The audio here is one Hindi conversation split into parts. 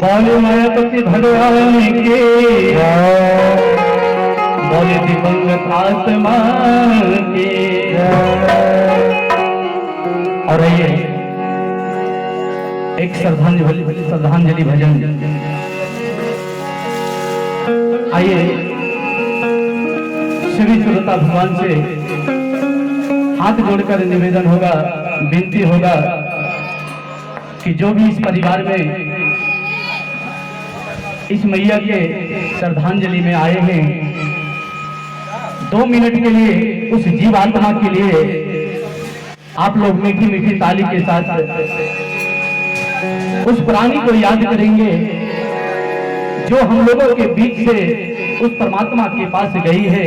बोले मायापति भगवान के, बोले दिवंगत आत्मा के। और आइए एक श्रद्धांजलि भजन। आइए श्री श्रोता भगवान से हाथ जोड़कर निवेदन होगा, विनती होगा कि जो भी इस परिवार में इस मैया के श्रद्धांजलि में आए हैं, 2 मिनट के लिए उस जीवात्मा के लिए आप लोग मीठी मीठी ताली के साथ उस प्राणी को याद करेंगे जो हम लोगों के बीच से उस परमात्मा के पास गई है।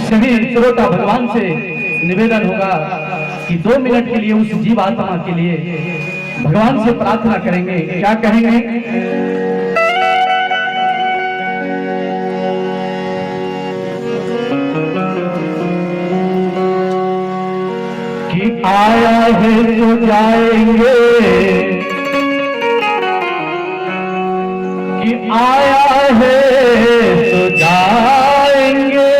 सभी श्रोता भगवान से निवेदन होगा कि 2 मिनट के लिए उस जीवात्मा के लिए भगवान से प्रार्थना करेंगे। क्या कहेंगे? कि आया है तो जाएंगे, कि आया है तो जाएंगे,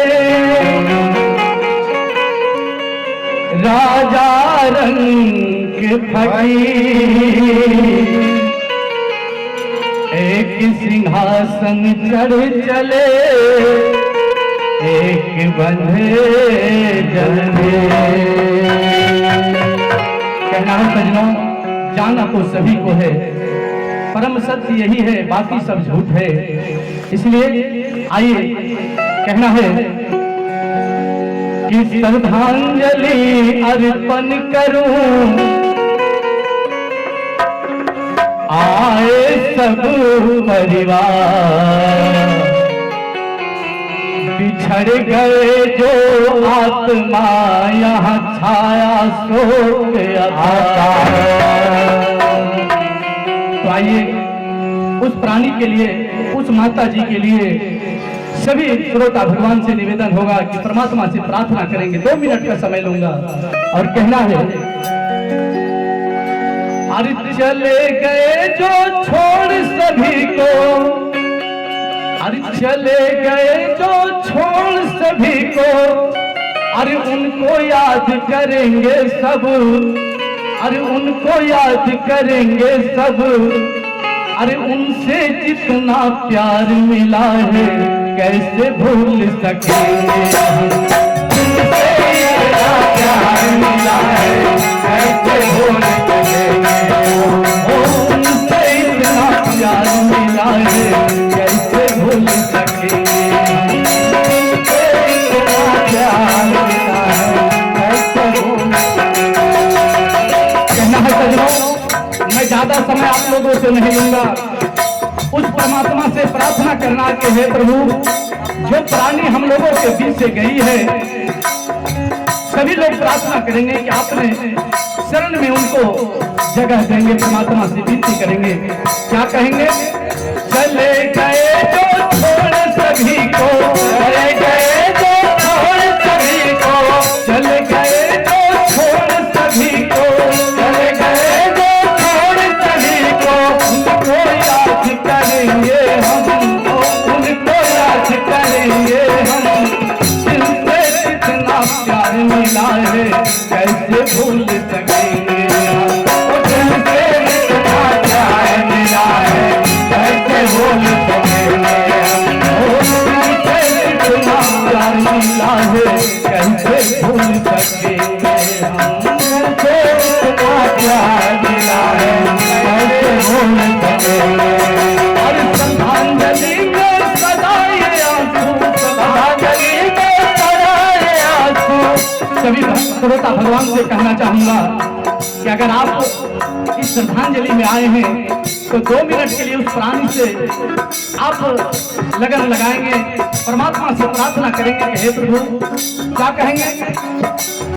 राजा रंग फकीर एक सिंहासन चढ़ चले, एक बंधे जलवे। कहना है सजनों, जाना तो सभी को है, परम सत्य यही है, बाकी सब झूठ है। इसलिए आइए कहना है कि श्रद्धांजलि अर्पण करूं, आए सब परिवार, बिछड़ गए जो आत्मा यहाँ छाया शोक अपार। तो आइए उस प्राणी के लिए, उस माता जी के लिए सभी श्रोता भगवान से निवेदन होगा कि परमात्मा से प्रार्थना करेंगे। 2 मिनट का समय लूंगा और कहना है, अरे चले गए जो छोड़ सभी को, अरे चले गए जो छोड़ सभी को, अरे उनको याद करेंगे सब, अरे उनको याद करेंगे सब, अरे उनसे जितना प्यार मिला है कैसे भूल सकेंगे, उनसे इतना प्यार मिला है कैसे भूल सकेंगे, उनसे इतना प्यार मिला है कैसे भूल सकेंगे, उनसे इतना प्यार मिला है कैसे भूल सकेंगे। कहना है सजनों, मैं ज्यादा समय आप लोगों से नहीं लूंगा, उस परमात्मा से प्रार्थना करना कि हे प्रभु, जो प्राणी हम लोगों के बीच से गई है, सभी लोग प्रार्थना करेंगे कि आपने शरण में उनको जगह देंगे। परमात्मा से विनती करेंगे, क्या कहेंगे? चले गए जो छोड़ सभी को, चले गए जो छोड़ सभी को, चले गए जो छोड़ सभी को, चले गए जो छोड़ सभी को, उनको याद करेंगे हम, उनको याद करेंगे हम, जिनसे कितना प्यार मिला है कैसे भूल सकेंगे हम, जिनसे कितना प्यार मिला है कैसे भूल सकेंगे हम, जिनसे कितना प्यार मिला है कैसे भूल सकेंगे हम, जिनसे कितना प्यार मिला है कैसे भूल सकेंगे। और श्रद्धांजलि में सदाए आंसू, श्रद्धांजलि में सदाए आंसू। सभी श्रोता भगवान से कहना चाहूंगा कि अगर आप इस श्रद्धांजलि में आए हैं तो 2 मिनट के लिए उस प्राणी से आप लगन लगाएंगे, परमात्मा से प्रार्थना करेंगे कि हे प्रभु, क्या कहेंगे?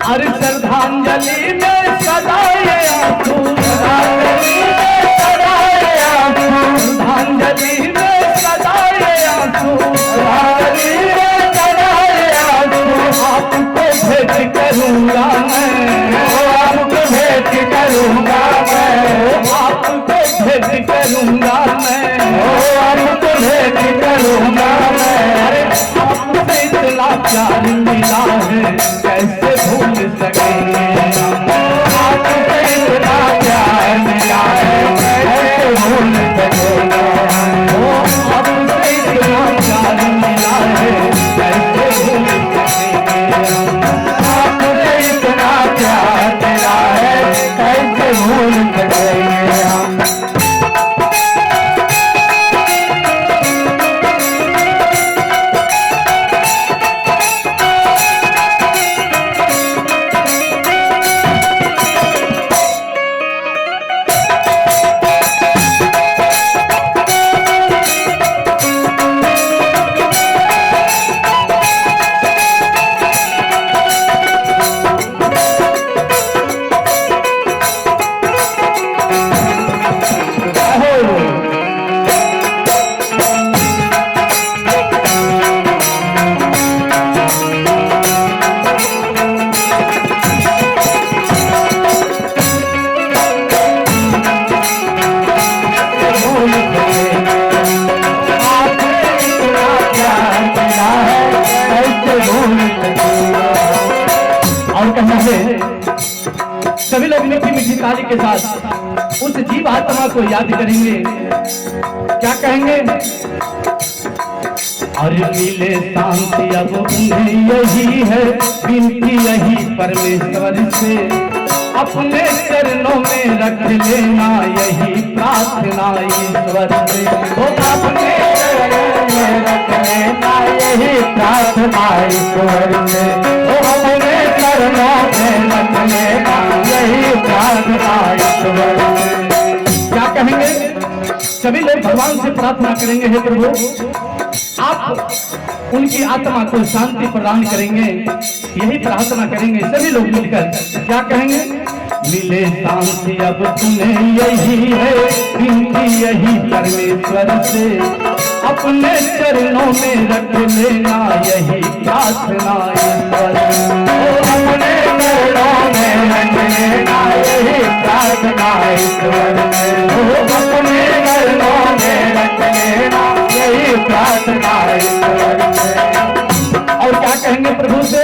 अरे श्रद्धांजलि में सदाए आंसू, श्रद्धांजलि में सदाए आंसू, श्रद्धांजलि में सदाए आंसू, श्रद्धांजलि में सदाए आंसू। आपको भेंट करूंगा मैं, आपको भेंट करूंगा मैं, आपको भेंट भूलूंगा मैं। अरे आपसे इतना प्यार मिला है कैसे भूल सकेंगे हम। आपसे इतना प्यार मिला है कैसे भूल सकेंगे हम। आपसे इतना प्यार मिला है कैसे भूल सकेंगे हम। आपसे इतना प्यार मिला है कैसे भूल सकेंगे हम। सभी लोग मीठी मीठी ताली के साथ उस जीव आत्मा को याद करेंगे। क्या कहेंगे? और मिले शांति अब उन्हें यही है विनती यही परमेश्वर से। अपने चरणों में रख लेना यही प्रार्थना ईश्वर से। तो अपने चरणों में रख लेना यही प्रार्थना ईश्वर से। तो अपने चरणों में रख लेना यही प्रार्थना ईश्वर से। क्या कहेंगे? सभी लोग भगवान से प्रार्थना करेंगे, हे प्रभु आप उनकी आत्मा को शांति प्रदान करेंगे। यही प्रार्थना करेंगे सभी लोग मिलकर। क्या कहेंगे? मिले शांति अब तुम्हें यही है विनती यही परमेश्वर से। अपने चरणों में रख लेना यही प्रार्थना ईश्वर से। अपने चरणों में रख लेना यही प्रार्थना ईश्वर से। अपने चरणों में रख लेना यही प्रार्थना ईश्वर से। और क्या कहेंगे प्रभु से?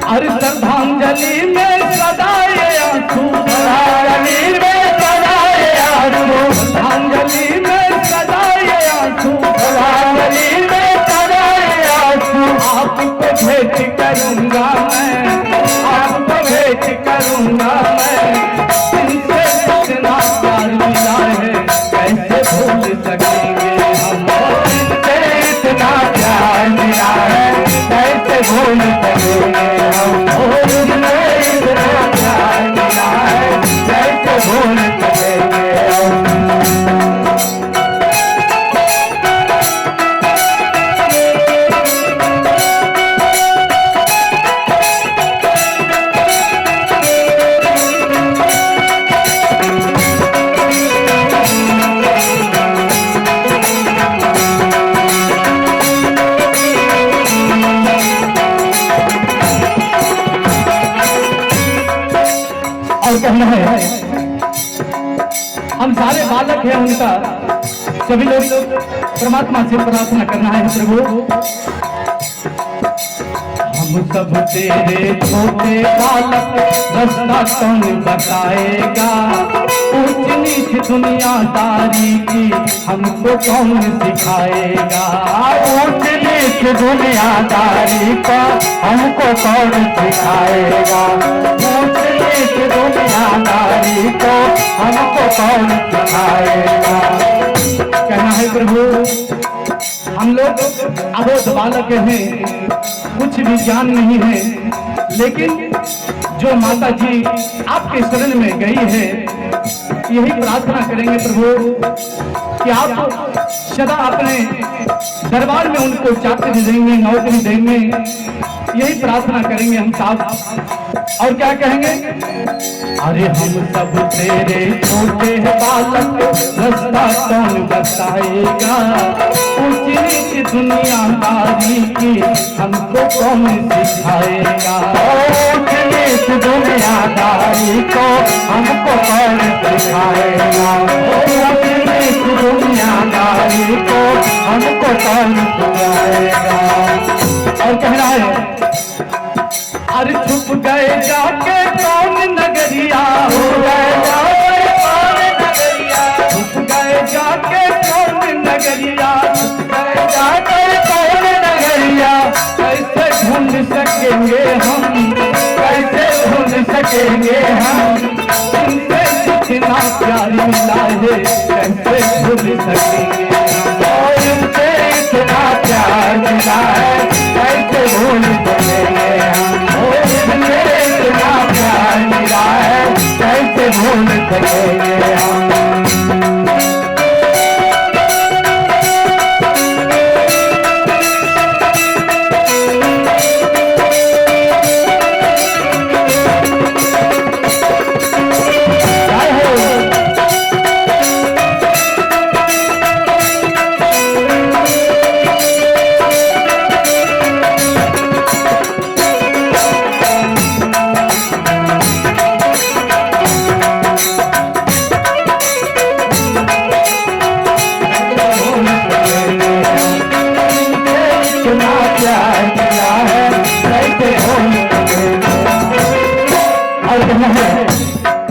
हर श्रद्धांजलि में सदाए आंसू, श्रद्धांजलि में सदाए आंसू, श्रद्धांजलि में सदाए आंसू, श्रद्धांजलि में सदाए आंसू। आपको भेंट करूंगा मैं, आपको भेंट करूंगा मैं। इनसे इतना प्यार मिला है कैसे भूल सकेंगे हम। इनसे इतना प्यार मिला है कैसे भूल सकेंगे हम। इनसे इतना प्यार मिला है कैसे भूल सकेंगे हम। कहना है हम सारे बालक हैं उनका। सभी लोग परमात्मा से प्रार्थना करना है, प्रभु हम सब तेरे छोटे बालक रास्ता कौन बताएगा। ऊंच नीच दुनियादारी की हमको कौन सिखाएगा। ऊंच नीच दुनियादारी का हमको कौन सिखाएगा। ऊंच नीच दुनियादारी को हमको कौन सिखाएगा। कहना है प्रभु हम लोग अबोध बालक हैं, कुछ भी ज्ञान नहीं है, लेकिन जो माता जी आपके शरण में गई है यही प्रार्थना करेंगे प्रभु कि आप सदा अपने दरबार में उनको चाकरी देंगे, नौकरी देंगे। यही प्रार्थना करेंगे हम साहब। और क्या कहेंगे? अरे हम सब तेरे छोटे बालक रास्ता कौन बताएगा। ऊंच नीच दुनियादारी की हमको कौन सिखाएगा। ऊंच नीच दुनियादारी को हमको कौन सिखाएगा। ऊंच नीच दुनियादारी हमको कौन सुनाएगा। और कहना है अरे छुप गए जाके कौन नगरिया, हो गए जाके कौन नगरिया, छुप गए जाके कौन नगरिया, छुप गए जाके कौन नगरिया। कैसे ढूंढ सकेंगे हम, कैसे ढूंढ सकेंगे हम, इनसे जितना प्यार मिला है कैसे भूल सकेंगे हम। और इनसे इतना प्यार मिला है कैसे भूल सकेंगे हम। और इनसे इतना प्यार मिला है कैसे भूल सकेंगे हम।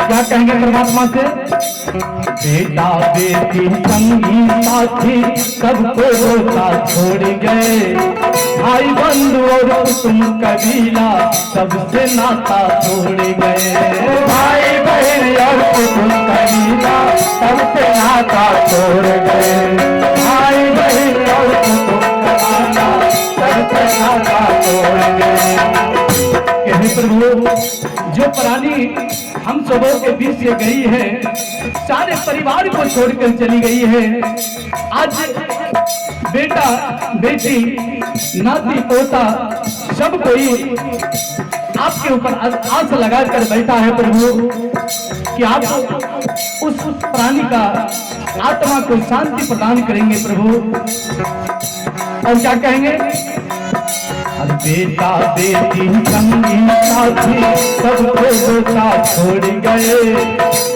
क्या कहेंगे परमात्मा से, बेटा बेटी संगी साथी सबको रोता छोड़ गए, भाई बंधु और कुटुंब कबीला सबसे नाता छोड़ गए। भाई बहन और कुटुंब कबीला सबसे नाता छोड़ गए, भाई बहन और कुटुंब कबीला सबसे नाता छोड़ गए। प्रभु जो प्राणी हम सबों के बीच से गई है, सारे परिवार को छोड़कर चली गई है, आज बेटा बेटी नाती पोता सब कोई आपके ऊपर आस लगाकर बैठा है प्रभु कि आप उस प्राणी का आत्मा को शांति प्रदान करेंगे प्रभु। और क्या कहेंगे, बेटा बेटी संगी साथी सबको रोता छोड़ गए,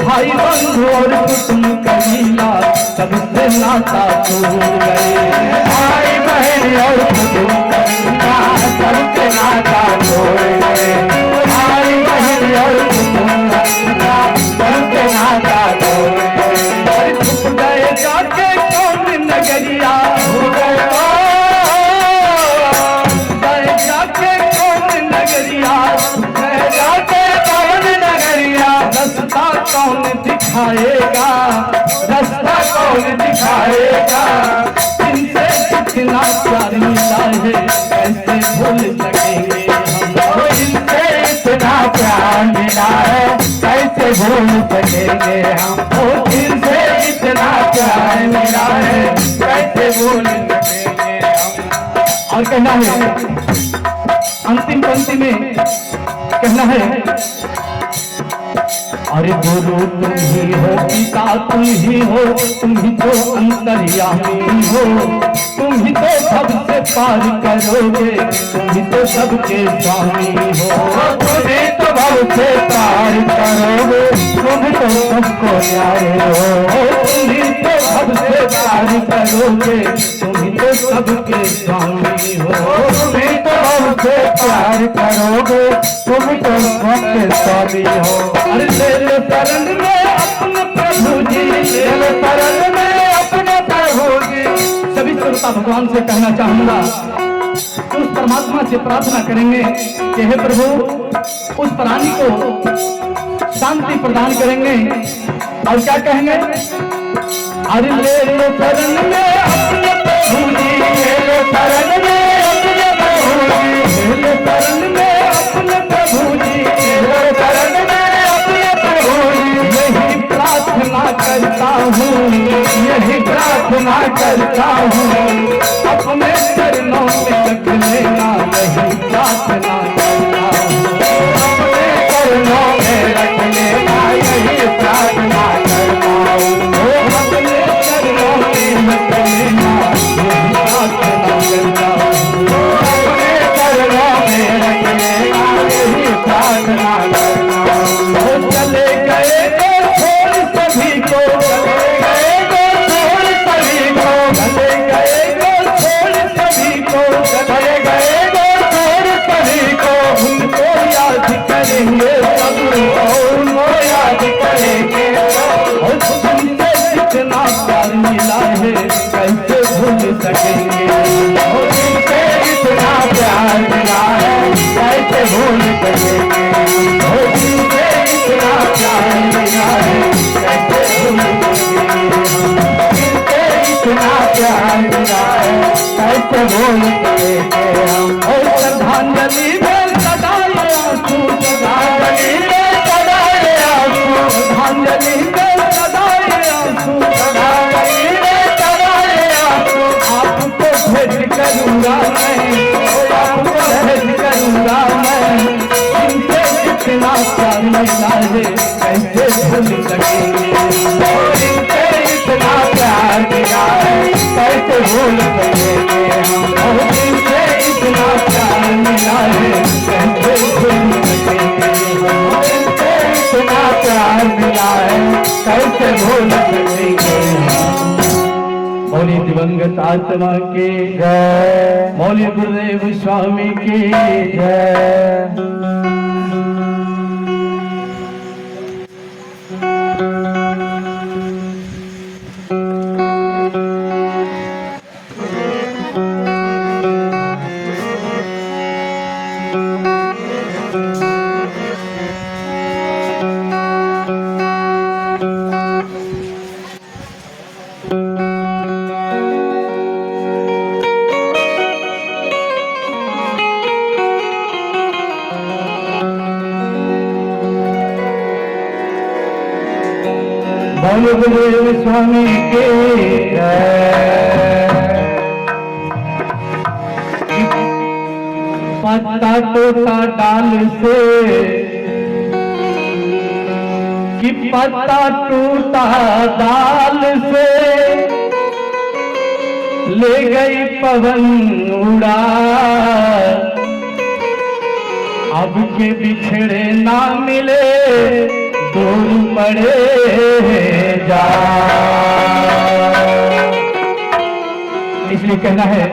भाई बंधु और कुटुंब कबीला सबसे नाता छोड़ गए। भाई बहन और कुटुंब कबीला सबसे नाता छोड़ गए, भाई बहन और कुटुंब कबीला सबसे नाता छोड़ गए। छुप गए जाके कौन नगरिया, हो गए कौन दिखाएगा, रास्ता कौन दिखाएगा, इनसे कितना प्यार मिला है कैसे भूल सकेंगे हम। इनसे इतना प्यार मिला है कैसे भूल सकेंगे हम। इनसे इतना प्यार मिला है कैसे भूल सकेंगे हम। और कहना है अंतिम पंक्ति में कहना है, अरे गुरु तुम ही हो, पिता तुम ही हो, तुम ही तो अंतर्यामी हो, तुम ही तो सबसे पार करोगे, तुम ही तो सबके स्वामी हो। तुम ही तो सबसे पार करोगे, तुम ही तो सबको न्याय हो। तुम ही तो सबसे पार करोगे, तुम ही तो सबके स्वामी हो। तुम ही तो सबसे प्यार करोगे, तुम ही तो सबके स्वामी हो। अरे तेरे शरण में अपने प्रभु जी, तेरे शरण में अपने प्रभु जी। सभी श्रोता भगवान से कहना चाहूंगा, उस परमात्मा से प्रार्थना करेंगे कि हे प्रभु उस प्राणी को शांति प्रदान करेंगे। और क्या कहेंगे, अरे ले लो शरण में अपने प्रभु जी, ले लो शरण में अपने प्रभु जी, ले लो शरण में अपने प्रभु जी, ले लो शरण में अपने प्रभु जी। यही प्रार्थना करता हूँ, यही प्रार्थना करता हूँ, अपने चरणों में रख लेना, यही प्रार्थना करता हूँ, अपने चरणों में रख लेना, यही प्रार्थना करता हूँ, अपने चरणों में रख लेना, यही प्रार्थना करता हूँ, अपने चरणों में रख लेना, यही प्रार्थना करता हूँ। चले गए तो छोड़ सभी को, चले गए तो छोड़ सभी को, चले गए आत्मा की जय। मौली गुरुदेव स्वामी की जय। बोलो गुरुदेव स्वामी के पत्ता टूटा डाल से कि पत्ता टूटा डाल से ले गई पवन उड़ा। अब के बिछड़े ना मिले दूर पड़े जा। इसलिए कहना है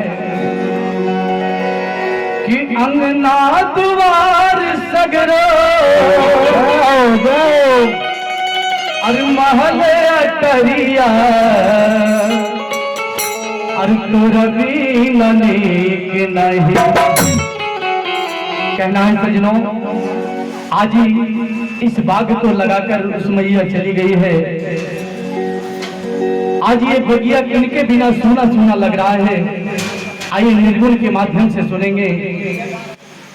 कि अंगना द्वार सगरो और महल अटरिया और तो रवि ननीक नहीं। कहना है सजनों, आज ही इस बाग को लगाकर उस मैया चली गई है। आज ये बगिया किनके बिना सूना सूना लग रहा है। आइए निर्गुण के माध्यम से सुनेंगे।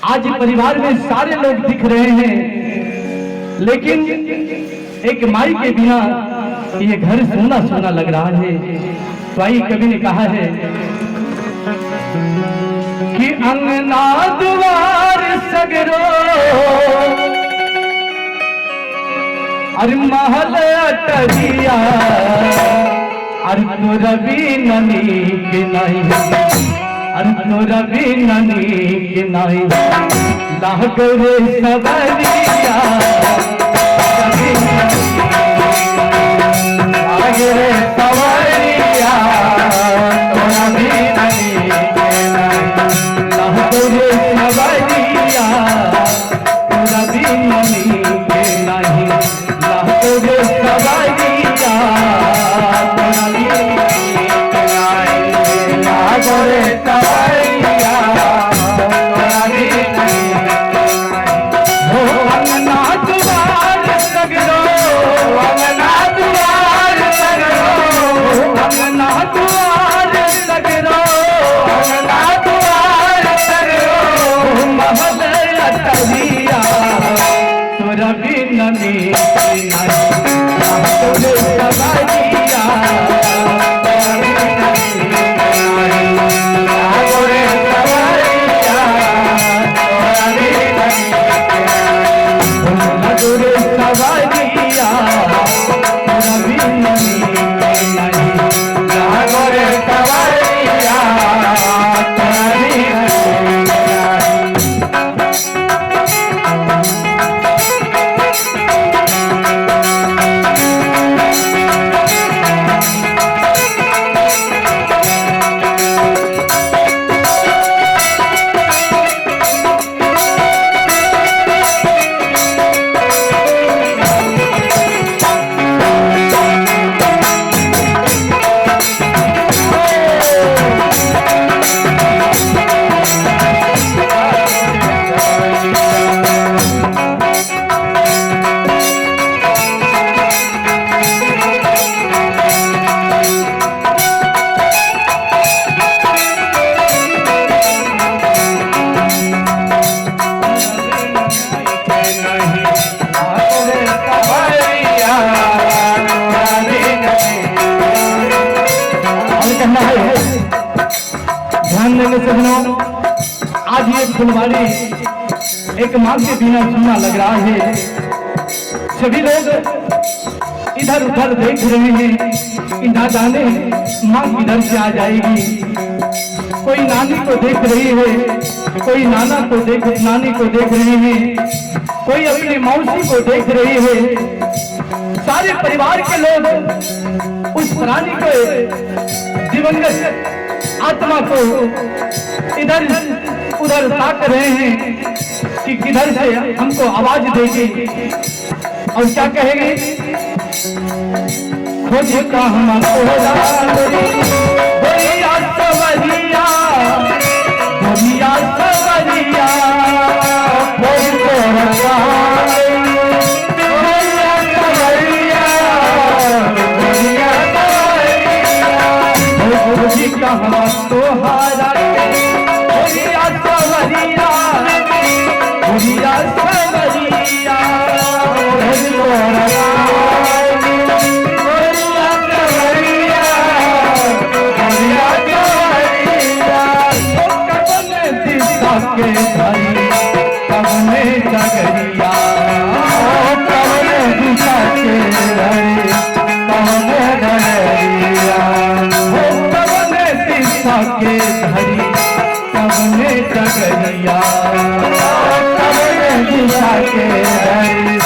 आज परिवार में सारे लोग दिख रहे हैं, लेकिन एक माई के बिना ये घर सूना सूना लग रहा है। तो आई कवि ने कहा है कि अंगना द्वार सगरो और महल अटरिया और तो रवि ननीक नहीं। और तो रवि ननीक नहीं। लाग रे सवरिया रवि लाग रे सवरिया तो रवि ननीक नहीं। लाग रे सवरिया तो रवि ननीक नहीं। लागे सवरिया लागे सवरिया हो अंगना द्वार सगरो अंगना द्वार सगरो अंगना द्वार सगरो अंगना द्वार सगरो महल अटरिया तो रवि ननीक ध्यान देंगे सजनों, आज ये फुलवाड़ी एक माँ के बिना सूना लग रहा है। सभी लोग इधर उधर देख रहे हैं कि ना जाने माँ किधर से आ जाएगी। कोई नानी को देख रही है, कोई नाना को नानी को देख रहे हैं, कोई अपनी मौसी को देख रही है। सारे परिवार के लोग उस प्राणी को दिवंगत आत्मा को इधर उधर ताक रहे हैं कि किधर से हमको आवाज देगी और क्या कहेगी। खोज का हम सवरिया सवरिया सवरिया कहवा तोहारा भैया सवरिया भैया सवरिया के धरी कवने डगरिया कवने दिशा के धरी कवने डगरिया कवने दिशा के धरी कवने डगरिया कवने दिशा के धरी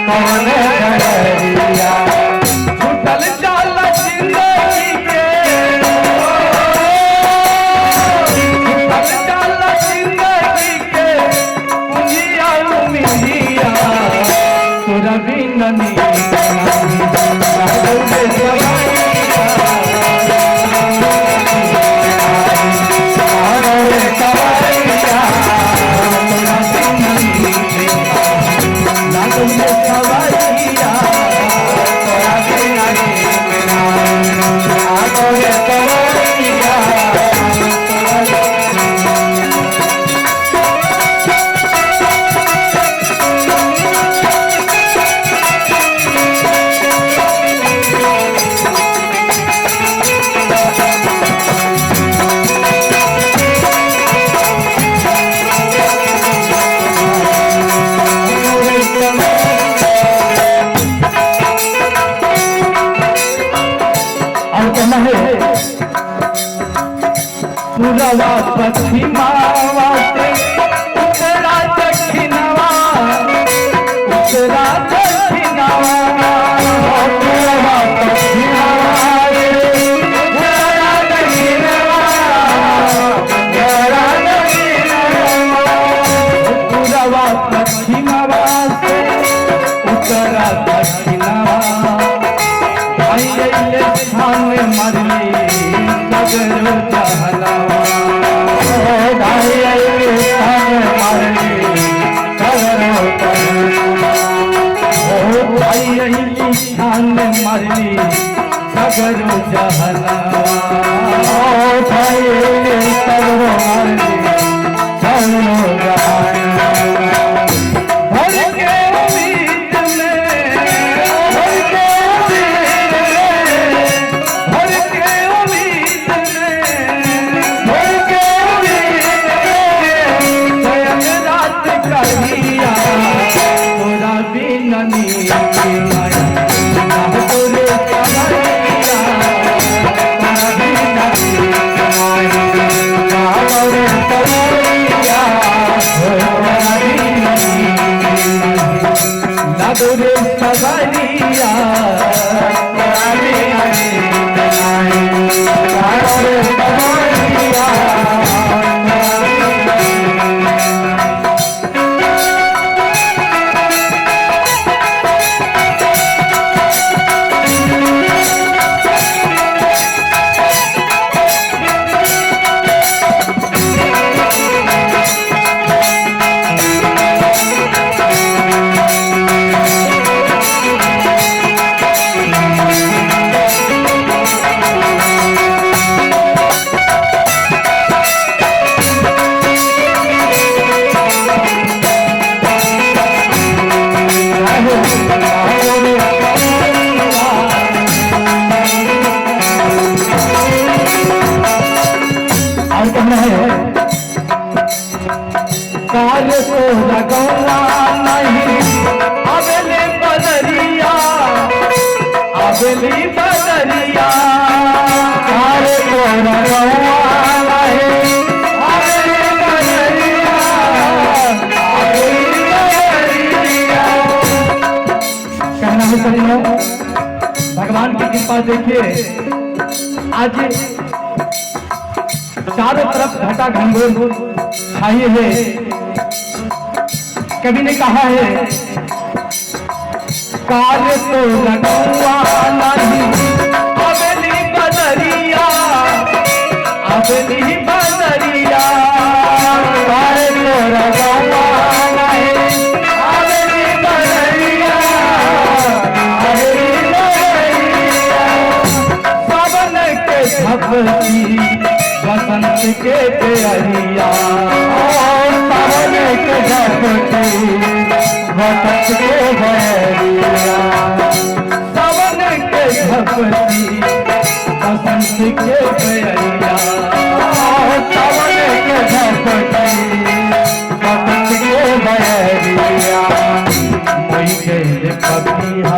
कवने डगरिया छुटल जाला जिंदगी के रवि ननी पूरवा पश्चिमावा से उत्तरा दक्षिणवा उत्तरा दक्षिणवा पूरवा पश्चिमावा उत्तरा दक्षिणवा उत्तरा दक्षिणवा पूरवा पश्चिमवा से उत्तरा दक्षिणवा आइले स्थान मरली सगरो जहनवा आइले स्थान मरली सगरो जहनवा आइले स्थान मरली सगरो जहनवा आइले सगरो मरली सगरो जहनवा भर के उम्मीद में कार्य को लगौला नहीं अबले बदरिया अबली बदरिया कार्य को लगौला नहीं अबले बदरिया अबली बदरिया। कहना है करियो भगवान की कृपा देखिए आज चारों तरफ घटा घंघोर छाए है। कवि ने कहा है काल तो लगुआ नहीं अबली बदरिया, अबली बदरिया, काल तो लगुआ नहीं अबली बदरिया, अबली बदरिया, सावन के झपकी बसंत के प्यारिया, सावन के झपकी बसंत के प्यारिया, सावन के झपकी बसंत के प्यारिया, सावन के झपकी बसंत के प्यारिया, मई के पपिया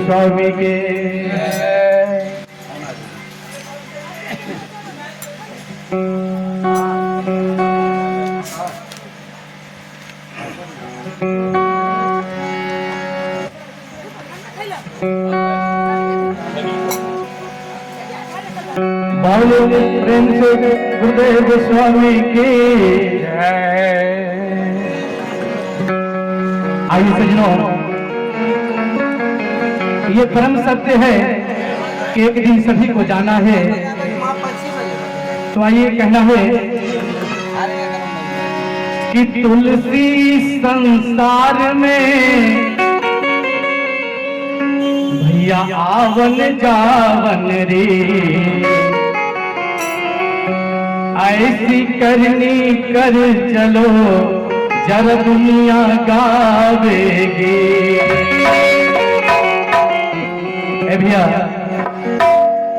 स्वामी के बालू प्रेम से गुरुदेव स्वामी की आइए सज्जनों, ये परम सत्य है कि एक दिन सभी को जाना है। तो आइए कहना है कि तुलसी संसार में भैया आवन जावन रे, ऐसी करनी कर चलो जरा दुनिया गावेगी। भैया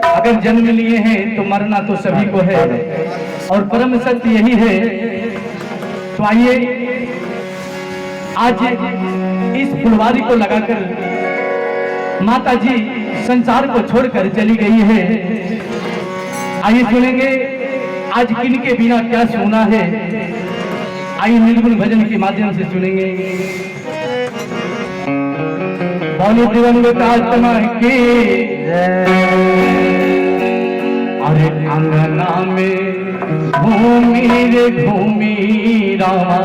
अगर जन्म लिए हैं तो मरना तो सभी को है और परम सत्य यही है। तो आइए आज इस फुलवारी को लगाकर माता जी संसार को छोड़कर चली गई है। आइए सुनेंगे आज किन के बिना क्या सोना है। आइए निर्गुण भजन के माध्यम से सुनेंगे। बोलो दिवंगत आत्मा की अरे अंगना में घूमी रे घूमी रामा,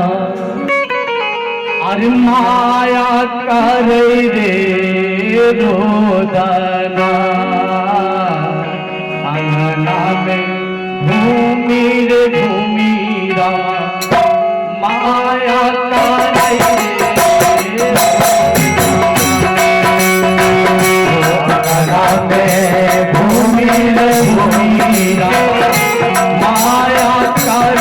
अरे माया कर रे रोदना, अंगना में घूमी रे घूमी रामा, माया कर भूमि भूमि माया कर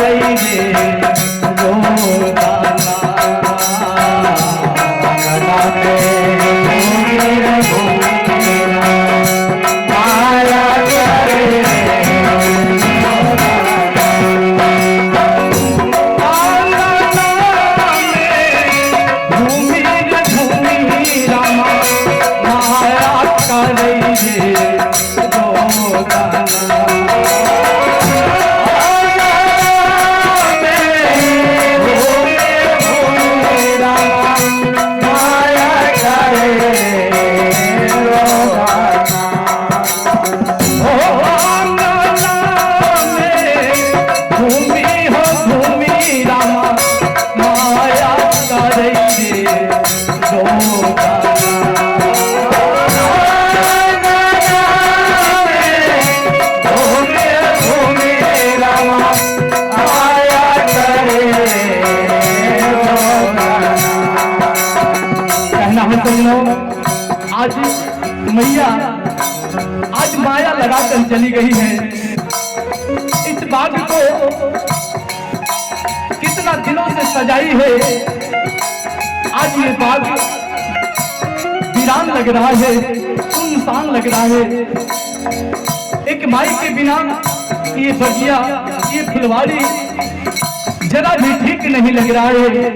आज माया लगाकर चली गई है। इस बाग को कितना दिनों से सजाई है, आज ये बाग वीरान लग रहा है, सुनसान लग रहा है। एक माई के बिना ये बगिया, ये फुलवारी जरा भी ठीक नहीं लग रहा है।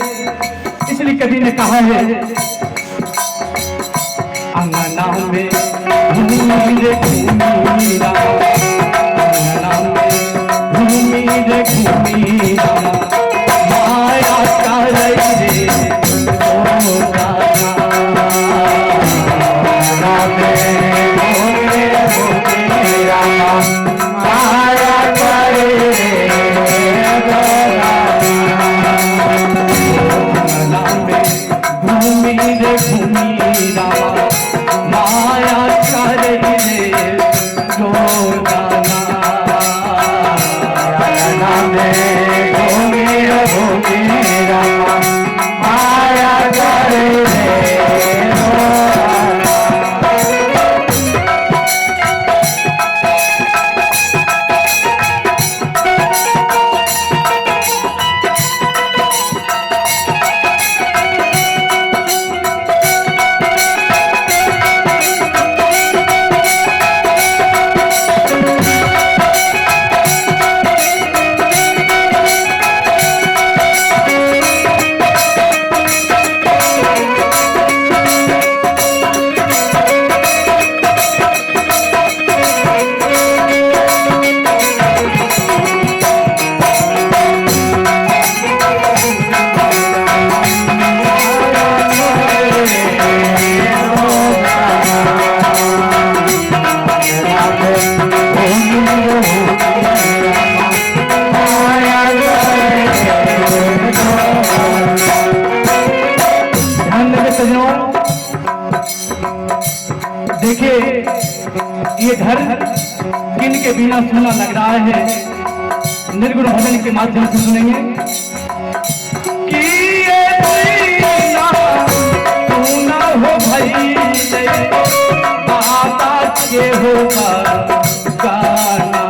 इसलिए कवि ने कहा है, अंगना में घूमी रे घूमी रामा, अंगना में घूमी रे घूमी रामा, माया करे रे ओ रामा, अंगना में घूमी रे घूमी रामा, माया करे रे ओ रामा, अंगना में घूमी रे घूमी रामा, माया करे रे गोदाना, अंगना में घूमी रे घूमी रामा, माया करे रे गोदाना। देखिए ये घर किन के बिना सुना लग रहा है, निर्गुण भजन के माध्यम से सुनेंगे कि ये बिना तू ना हो भई बाता के होगा गाना,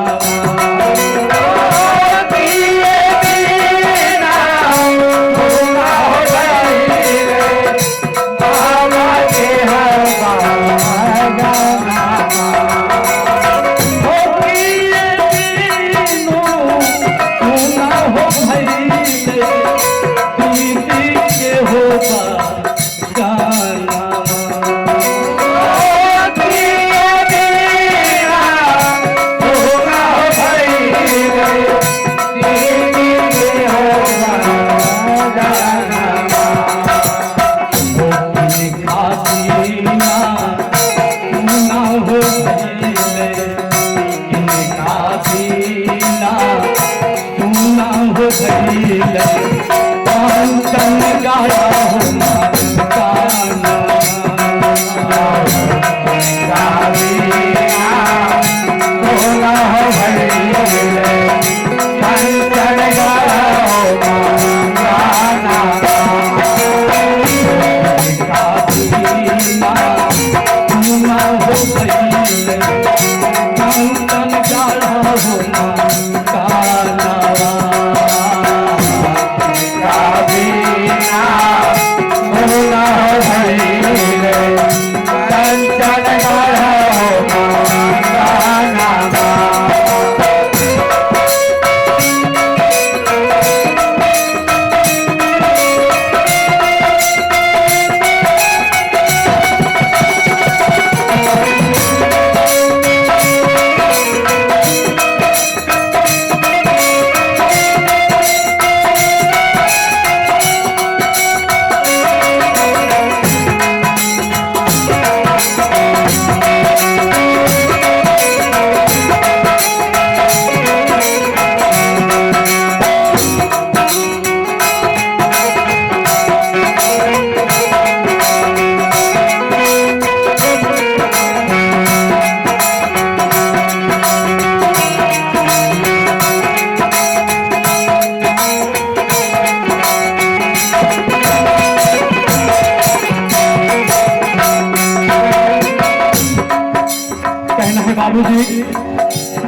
है बाबूजी,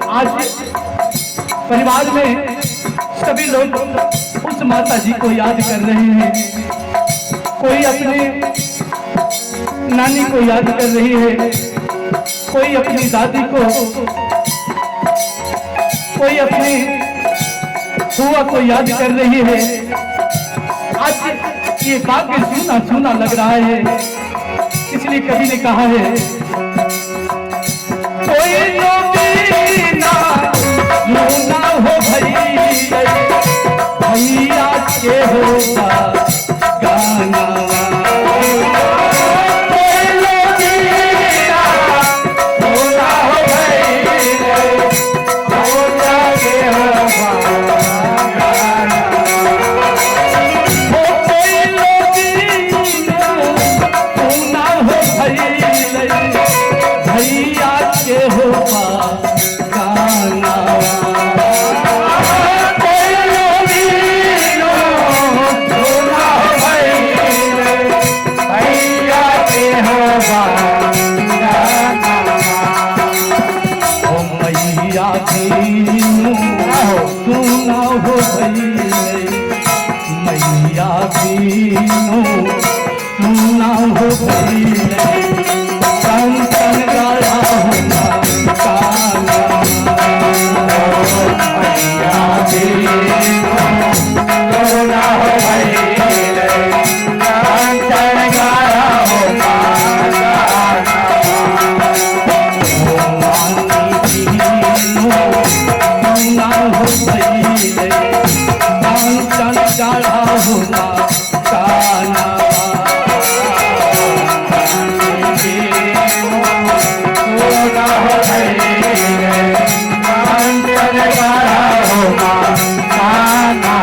आज परिवार में सभी लोग उस माता जी को याद कर रहे हैं। कोई अपने नानी को याद कर रही है, कोई अपनी दादी को, कोई अपनी बुआ को याद कर रही है। आज ये भाग्य सूना सूना लग रहा है, इसलिए कवि ने कहा है, कोई ना हो भैया के होगा गाना, मैया बीनो सुना हो कंचन गाया होना काला, मैया बीनो सुना हो कंचन गाया होना सुना हो कंचन गाढ़ा होगा काला, होगा हो कंचन गाढ़ा होगा काला।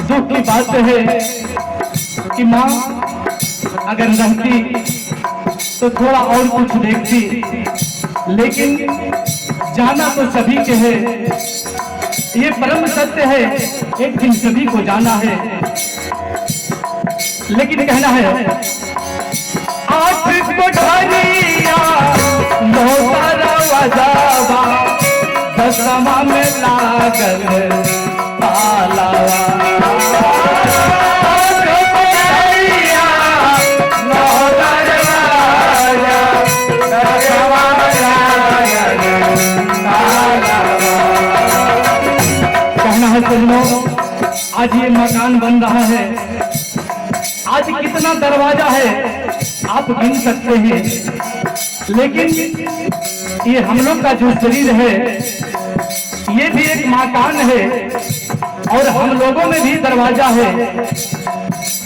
दुख की बात है कि माँ अगर रहती तो थोड़ा और कुछ देखती, लेकिन जाना तो सभी के है, ये परम सत्य है, एक दिन सभी को जाना है। लेकिन कहना है, आठ कोठरिया मोहरा वजावा दसमा में लागल पालावा, कहना है सुनो, आज ये मकान बन रहा है, आज कितना दरवाजा है आप गिन सकते हैं, लेकिन ये हम लोग का जो शरीर है ये भी एक मकान है और हम लोगों में भी दरवाजा है।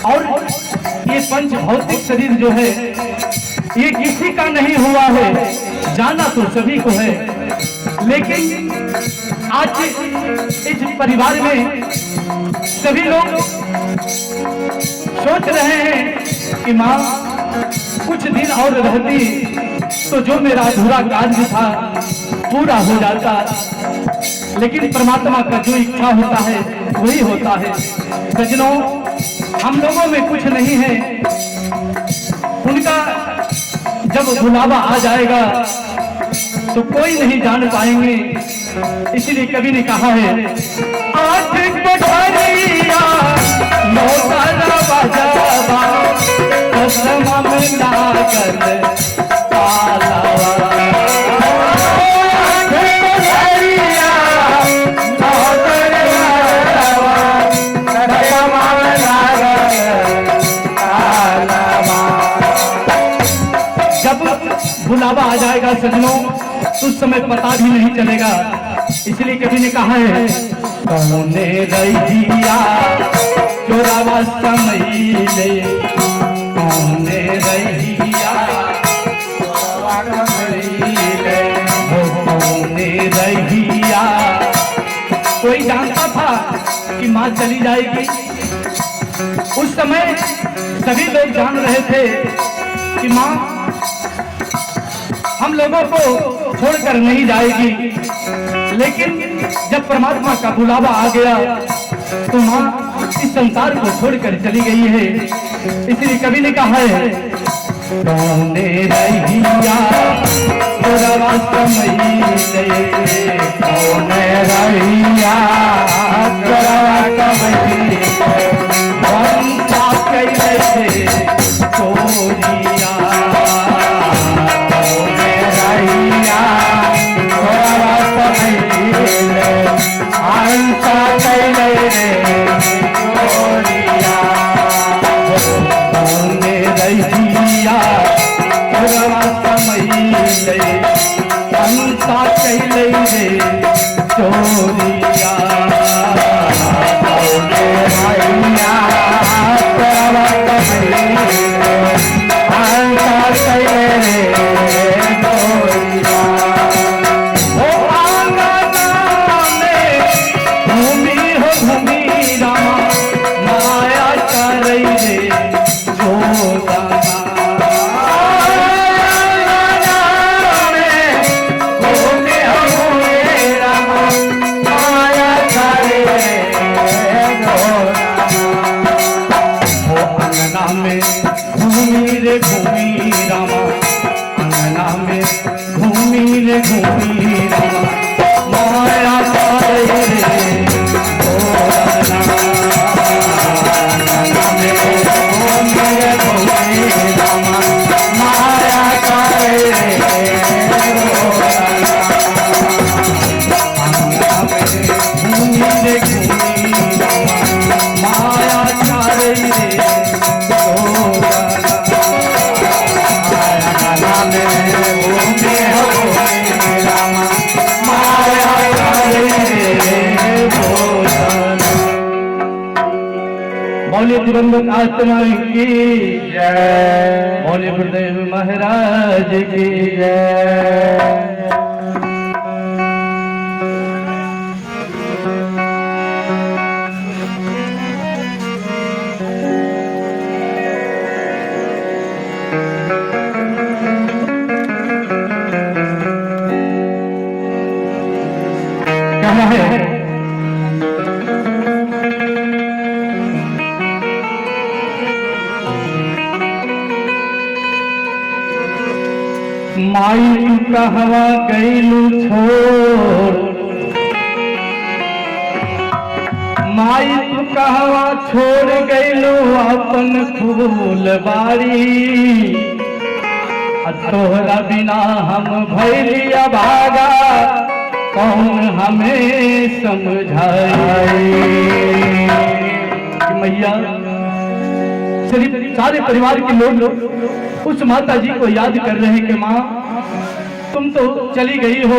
और ये पंच भौतिक शरीर जो है ये किसी का नहीं हुआ है, जाना तो सभी को है। लेकिन आज इस परिवार में सभी लोग सोच रहे हैं कि माँ कुछ दिन और रहती तो जो मेरा अधूरा कार्य था पूरा हो जाता, लेकिन परमात्मा का जो इच्छा होता है वही होता है। सज्जनों, हम लोगों में कुछ नहीं है, उनका जब बुलावा आ जाएगा तो कोई नहीं जान पाएंगे। इसलिए कवि ने कहा है, आठ कोठरिया मोहरा वजावा दसमा में लागल पालावा, जब बुलावा आ जाएगा सजनों, उस समय पता भी नहीं चलेगा। इसलिए कवि ने कहा है, कौने रहिया चोरावा समईले, कौने रहिया चोरावा समईले, कौने रहिया। कोई जानता था कि माँ चली जाएगी? उस समय सभी लोग जान रहे थे कि माँ हम लोगों को छोड़कर नहीं जाएगी, लेकिन जब परमात्मा का बुलावा आ गया तो माँ इस संसार को छोड़कर चली गई है। इसलिए कवि ने कहा है, कौने रहिया चोरावा समईले, कौने रहिया चोरावा समईले, वंशा कैले थे चोरिया, कौने रहिया चोरावा समईले, वंशा कैले रे चोरिया, कौने रहिया चोरावा समईले, वंशा कैले रे चोरिया, कौने रहिया चोरावा समईले, वंशा कैले रे चोरिया। ओ आंगना में घूमी हो घूमी रामा, माया करई रे जोदाना, आंगना में घूमी हो घूमी रामा, माया करई रे जोदाना। ओ अंगना में घूमी रे घूमी रामा, अंगना में घूमी रे घूमी रामा, माया करई रे जोदाना, अंगना में घूमी रे घूमी रामा, माया करई रे जोदाना, अंगना में घूमी रे घूमी रामा, माया करई रे जोदाना, अंगना में घूमी हो घूमी रामा, माया करई रे जोदाना। बोले दिवंगत आत्मा की जय, बोले गुरुदेव महाराज की जय। कहना है, माई तू कहवा गईलू छोड़, माई तू कहवा छोड़ गईलू अपन फूलबाड़ी, तोहरा बिना हम भैली अभागा, कौन हमें समझाए। मैया सिर्फ सारे परिवार के लोग उस माता जी को याद कर रहे हैं कि माँ तुम तो चली गई हो,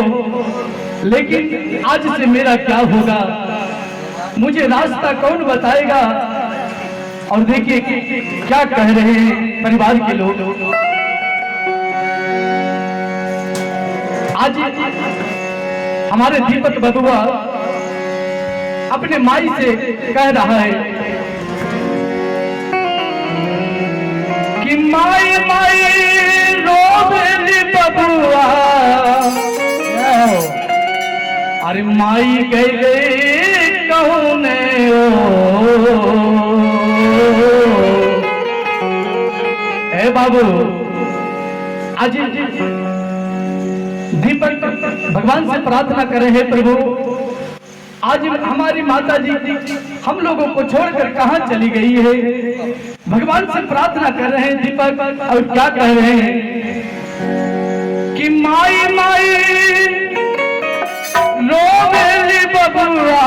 लेकिन आज से मेरा क्या होगा, मुझे रास्ता कौन बताएगा। और देखिए क्या कह रहे हैं परिवार के लोग। आज हमारे दीपक बबुआ अपने माई से कह रहा है कि माई माई रोबेली बबुआ, अरे माई गए कौने ए बाबू। आज दीपक भगवान से प्रार्थना कर रहे हैं, प्रभु आज हमारी माता जी हम लोगों को छोड़कर कहां चली गई है। भगवान से प्रार्थना कर रहे हैं दीपक, और क्या कह रहे हैं कि माई माई रोवेली बबुआ,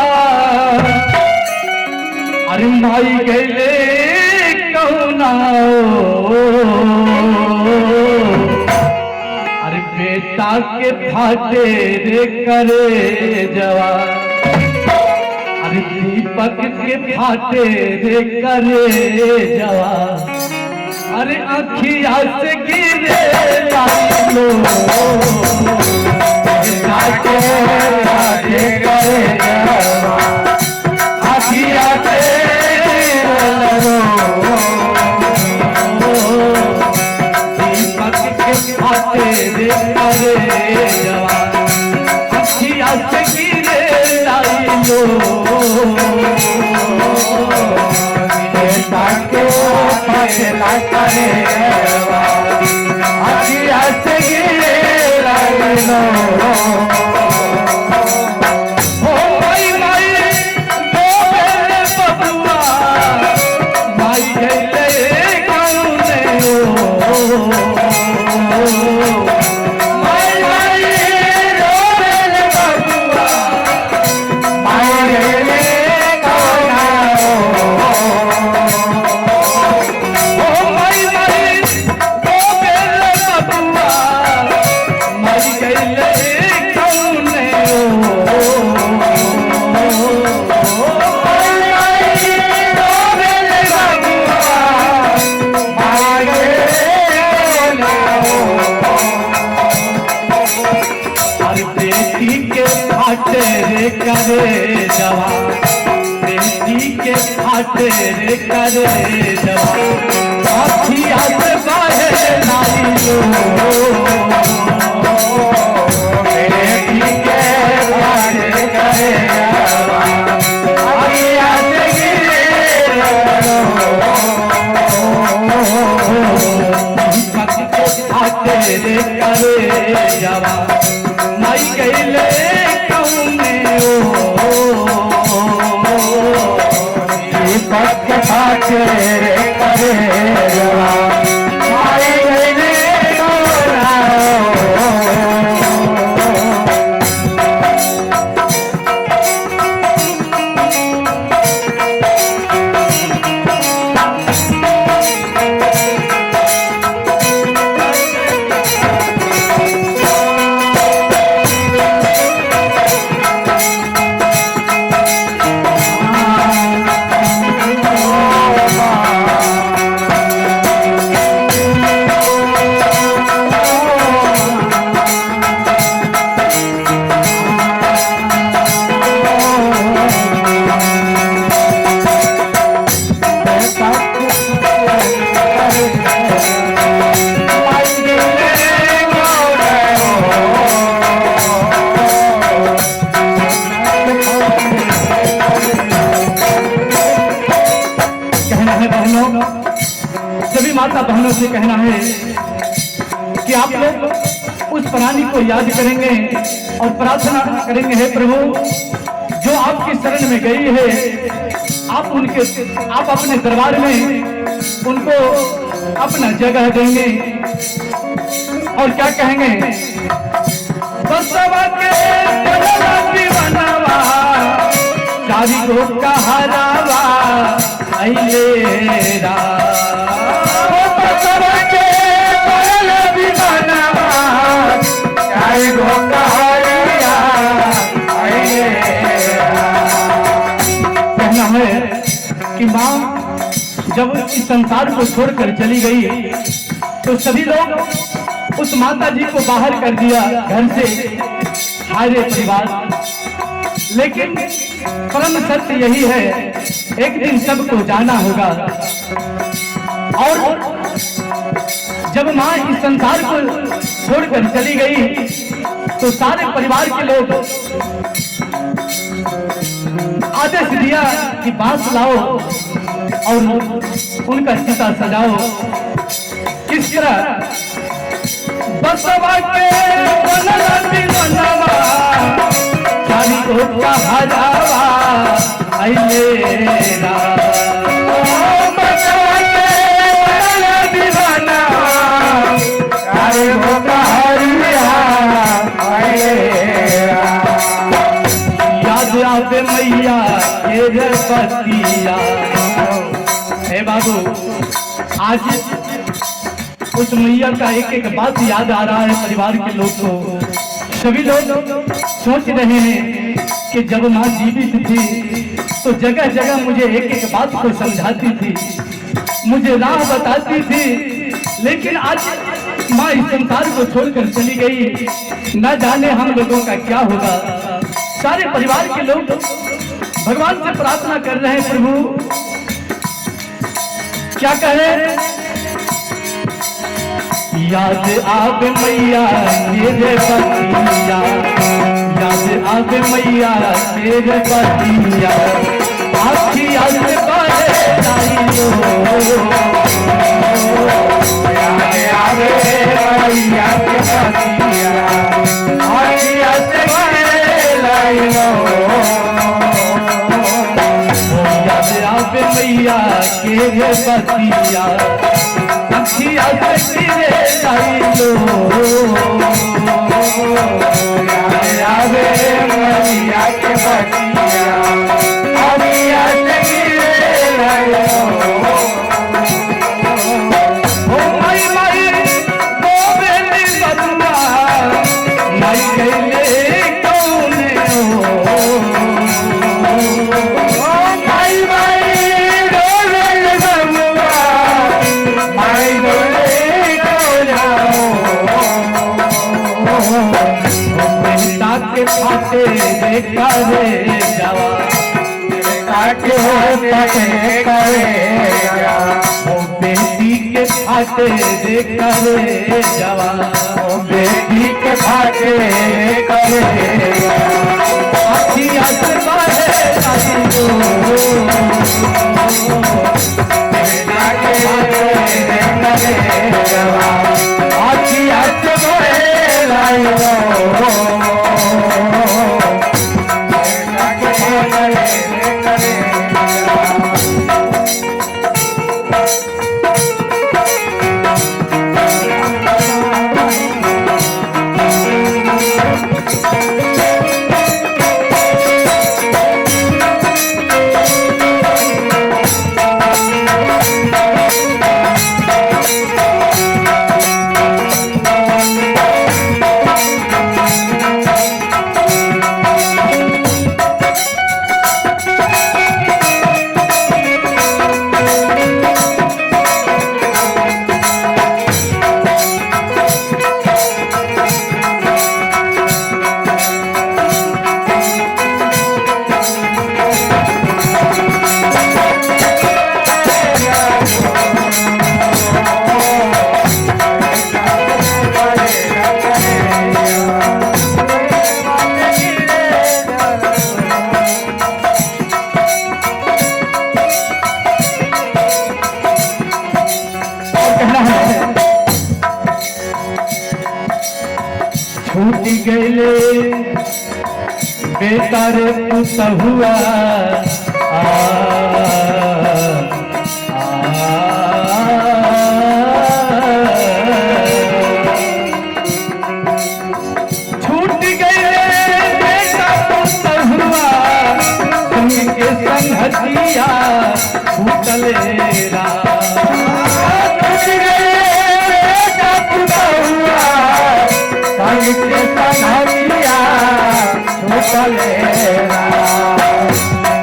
अरे माई गए कौना ताके फाटे रे करे जवा, अरे दीपक के फाटे रे करे जवा, अरे अखिया से गिरे लालो ताके फाटे करे जवा, अखिया से फाटे रे करे जवा, अखिया से गिरे लालो ताके फाटे करे जवा, अखिया से गिरे लालो। करे जवा, बेटी के फाटे रे करे जवा, अखिया से बाहर लाई लो, बेटी के फाटे करे जवा, अखिया से गिरे फाटे रे करे जवा, माई गईले दीपक फाटे रे करे जवा, माई गईले सभी माता बहनों से कहना है कि आप लोग उस प्राणी को याद करेंगे और प्रार्थना करेंगे, हे प्रभु जो आपकी शरण में गई है, आप अपने दरबार में उनको अपना जगह देंगे। और क्या कहेंगे, बसवा के बनवा चारी को कहारावा अइलेरा, बसवा के बनवा चारी को कहारिया अइलेरा। कहना है कि माँ जब इस संसार को छोड़कर चली गई तो सभी लोग उस माता जी को बाहर कर दिया घर से, सारे परिवार। लेकिन परम सत्य यही है, एक दिन सबको जाना होगा। और जब माँ इस संसार को छोड़कर चली गई तो सारे परिवार के लोग आदेश दिया कि बांस लाओ और उनका चिता सजाओ। किस तरह, बसवा के बनवा चारी को कहारावा अइलेरा, बसवा के बनवा चारी को कहारिया अइलेरा। याद आवे मैया के पतिया। हे बाबू, आज उस मैया का एक एक बात याद आ रहा है परिवार के लोग को। सभी लोग सोच रहे हैं कि जब माँ जीवित थी तो जगह जगह मुझे एक एक बात को समझाती थी, मुझे राह बताती थी, लेकिन आज माँ इस संसार को छोड़कर चली गई। न जाने हम लोगों का क्या होगा। सारे परिवार के लोग भगवान से प्रार्थना कर रहे हैं, प्रभु क्या कहे। याद आवे मैया तेरे बतिया, याद आवे मैया तेरे बतिया, आपकी याद बारे लाइयो। याद आवे मैया के बतिया, आपकी याद बारे लाइयो। याद आवे मैया तेरे बतिया, अखिया से गिरे लाइलो। आवे मैया के बतिया, अखिया से गिरे लाइलो। ओ माई माई गोवेली बबुआ, माई गईले कौने हो। ओ माई माई गोवेली बबुआ, माई के फाटे देखा रे जावा, काटे फाटे करे ओ बेटी के फाटे देखा रे जावा, ओ बेटी के फाटे करे अखिया से बाहे लाइयो। बेटा के फाटे देखा रे जावा, अखिया से बाहे लाइयो। छूटी गईले बेटा रे पुत हुआ, छूट गईले बेटा पुत हुआ, उनके संगतिया छूटलेरा।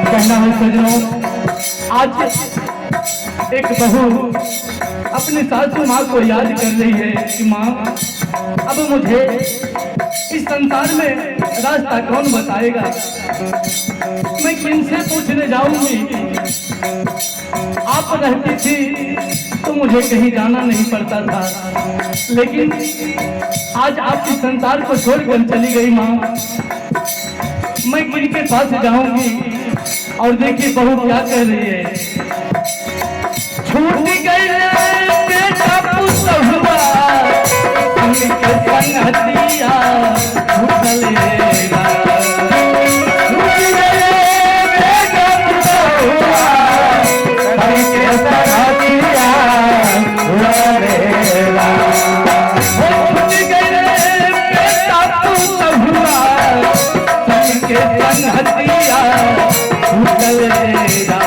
कहना है सजनों, आज एक बहू अपनी सासू माँ को याद कर रही है कि माँ अब मुझे इस संसार में रास्ता कौन बताएगा, मैं किनसे पूछने जाऊंगी। आप रहती थी तो मुझे कहीं जाना नहीं पड़ता था, लेकिन आज आप इस संसार को छोड़कर चली गई माँ, मैं किनके पास जाऊंगी। और देखिए बहू क्या कह रही है। छूट गई बेटा पुत हुआ, उनके संगतिया छूटलेरा। छूट गई बेटा पुत हुआ, उनके संगतिया छूटलेरा। छूट गई बेटा पुत हुआ, उनके संगतिया छूटलेरा।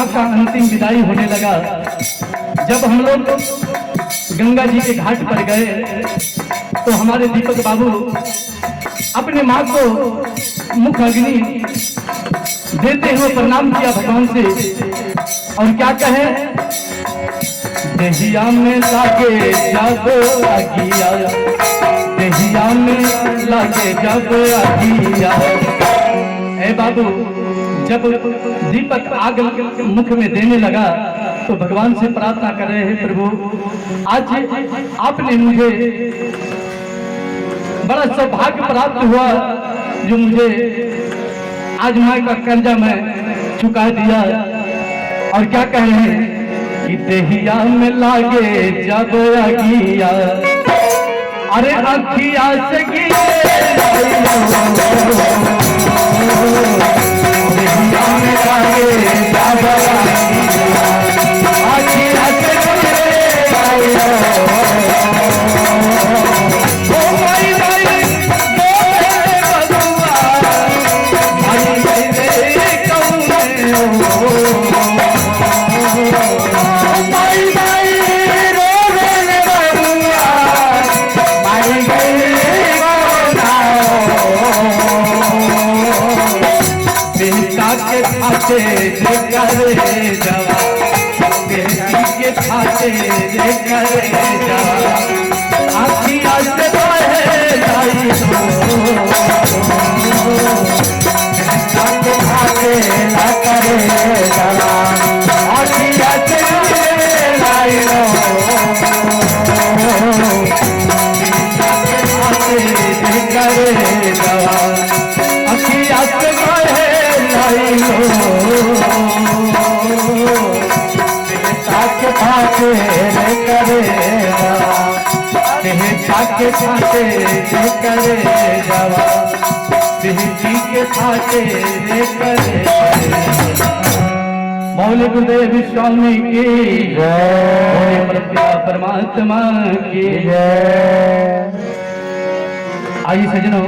का अंतिम विदाई होने लगा। जब हम लोग गंगा जी के घाट पर गए तो हमारे दीपक बाबू अपने माँ को मुख अग्नि देते हुए प्रणाम किया भगवान से, और क्या कहे, देहिया में लागे जब आगिया, देहिया में लागे जब आगिया। ए बाबू, जब दीपक आग मुख में देने लगा तो भगवान से प्रार्थना कर रहे हैं, प्रभु आज आपने मुझे बड़ा सौभाग्य प्राप्त हुआ जो मुझे आज माँ का कर्जा मैं चुका दिया। और क्या कह रहे हैं कि देहिया में लागे जब आगिया, अरे अखिया से गिरे देहिया में लागे जब आगिया, अखिया से करे जवा, बेटी के खाते करे जवा, आखिया से बहे लाई दो, खाते खाते न करे जवा, आखिया से बहे लाई दो, खाते करे जवा, आखिया से बहे लाई दो, खाते करे खाते करे जवा, बेटी के खाते करे। मौलिक गुरुदेव स्वामी की जय, प्रत्या परमात्मा की जय। आइए सजनों,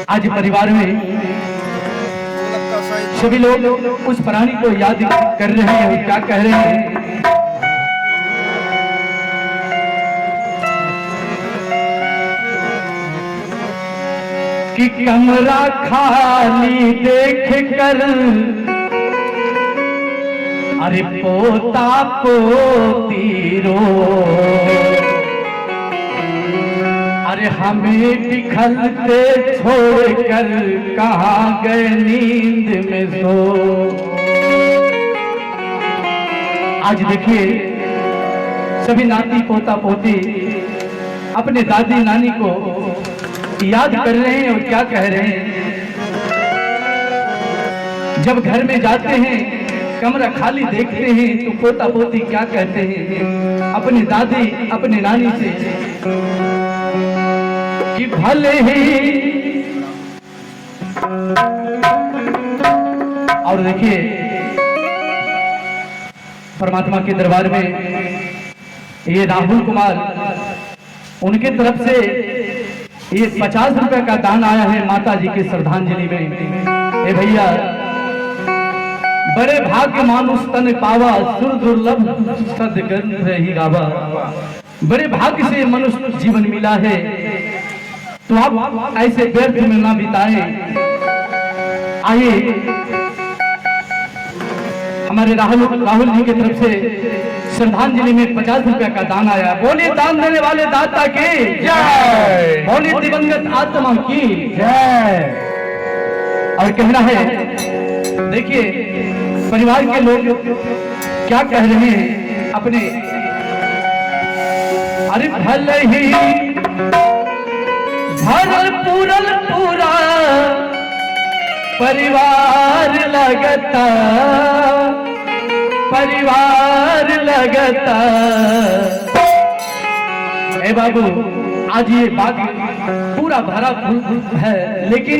आज परिवार में सभी लोग उस प्राणी को याद कर रहे हैं। क्या कह रहे हैं कि कमरा खाली देख कर, अरे पोता पोती रो, अरे हमें बिखरते छोड़कर कहाँ गए नींद में सो। आज देखिए सभी नाती पोता पोती अपने दादी नानी को याद कर रहे हैं और क्या कह रहे हैं। जब घर में जाते हैं, कमरा खाली देखते हैं तो पोता पोती क्या कहते हैं अपनी दादी अपनी नानी से कि भले ही। और देखिए परमात्मा के दरबार में ये राहुल कुमार, उनके तरफ से ये 50 रुपए का दान आया है माता जी की श्रद्धांजलि में। ए भैया, बड़े भाग्य मानुष तन पावा, सुर दुर्लभ सदग्रंथ ही गावा। बड़े भाग्य से मनुष्य जीवन मिला है, तो आप ऐसे व्यर्थ में ना बिताएं। आइए हमारे राहुल जी की तरफ से श्रद्धांजलि में 50 रुपए का दान आया। बोले दान देने वाले दाता की जय, बोले दिवंगत आत्मा की जय। और कहना है, देखिए परिवार के लोग क्या कह रहे हैं अपने, अरे भले ही भरल पूरल पूरा परिवार लगता, परिवार लगता। ए बाबू, आज ये बाग पूरा भरा फूल है, लेकिन